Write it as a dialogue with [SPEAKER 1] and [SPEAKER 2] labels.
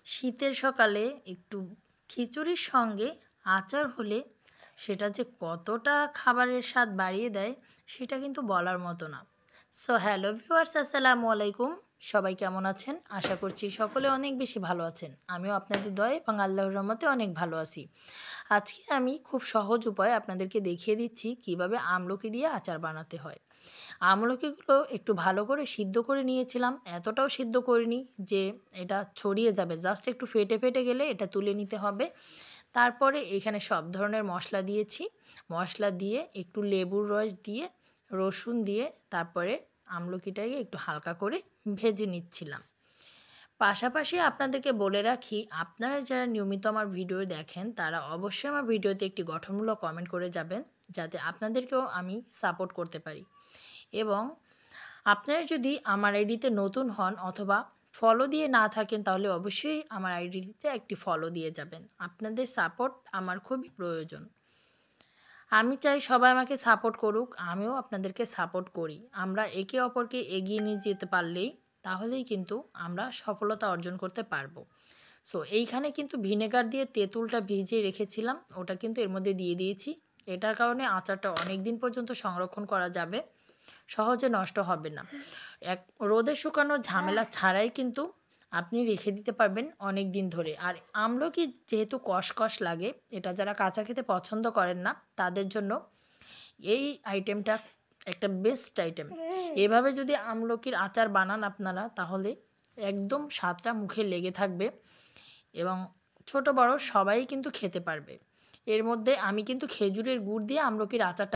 [SPEAKER 1] শীতের সকালে একটু খিচুড়ির সঙ্গে আচার হলে সেটা যে কতটা খাবারের স্বাদ বাড়িয়ে দেয় সেটা কিন্তু বলার মতো না। সো হ্যালো ভিউয়ার্স, আসসালামু আলাইকুম। সবাই কেমন আছেন? আশা করছি সকলে অনেক বেশি ভালো আছেন। আমিও আপনাদের দয়ায় এবং আল্লাহর রহমতে অনেক ভালো আছি। আজকে আমি খুব সহজ উপায়ে আপনাদেরকে দেখিয়ে দিচ্ছি কিভাবে আমলকি দিয়ে আচার বানাতে হয়। আমলকিগুলো একটু ভালো করে সিদ্ধ করে নিয়েছিলাম, এতটাও সিদ্ধ করিনি যে এটা ছড়িয়ে যাবে, জাস্ট একটু ফেটে ফেটে গেলে এটা তুলে নিতে হবে। তারপরে এখানে সব ধরনের মশলা দিয়েছি, মশলা দিয়ে একটু লেবুর রস দিয়ে রসুন দিয়ে তারপরে আমলকিটাকে একটু হালকা করে ভেজে নিচ্ছিলাম। পাশাপাশি আপনাদেরকে বলে রাখি, আপনারা যারা নিয়মিত আমার ভিডিও দেখেন তারা অবশ্যই আমার ভিডিওতে একটি গঠনমূলক কমেন্ট করে যাবেন, যাতে আপনাদেরকেও আমি সাপোর্ট করতে পারি। এবং আপনারা যদি আমার আইডিতে নতুন হন অথবা ফলো দিয়ে না থাকেন তাহলে অবশ্যই আমার আইডিতে একটি ফলো দিয়ে যাবেন। আপনাদের সাপোর্ট আমার খুবই প্রয়োজন। আমি চাই সবাই আমাকে সাপোর্ট করুক, আমিও আপনাদেরকে সাপোর্ট করি। আমরা একে অপরকে এগিয়ে নিয়ে যেতে পারলেই তাহলেই কিন্তু আমরা সফলতা অর্জন করতে পারবো। সো এইখানে কিন্তু ভিনেগার দিয়ে তেঁতুলটা ভিজিয়ে রেখেছিলাম, ওটা কিন্তু এর মধ্যে দিয়ে দিয়েছি। এটার কারণে আচারটা অনেক দিন পর্যন্ত সংরক্ষণ করা যাবে, সহজে নষ্ট হবে না। এক রোদে শুকানোর ঝামেলা ছাড়াই কিন্তু আপনি রেখে দিতে পারবেন অনেক দিন ধরে। আর আমলকি যেহেতু কষকষ লাগে, এটা যারা কাঁচা খেতে পছন্দ করেন না তাদের জন্য এই আইটেমটা একটা বেস্ট আইটেম। এভাবে যদি আমলকির আচার বানান আপনারা তাহলে একদম স্বাদটা মুখে লেগে থাকবে এবং ছোট বড় সবাই কিন্তু খেতে পারবে। এর মধ্যে আমি কিন্তু খেজুরের গুড় দিয়ে আমলকির আচারটা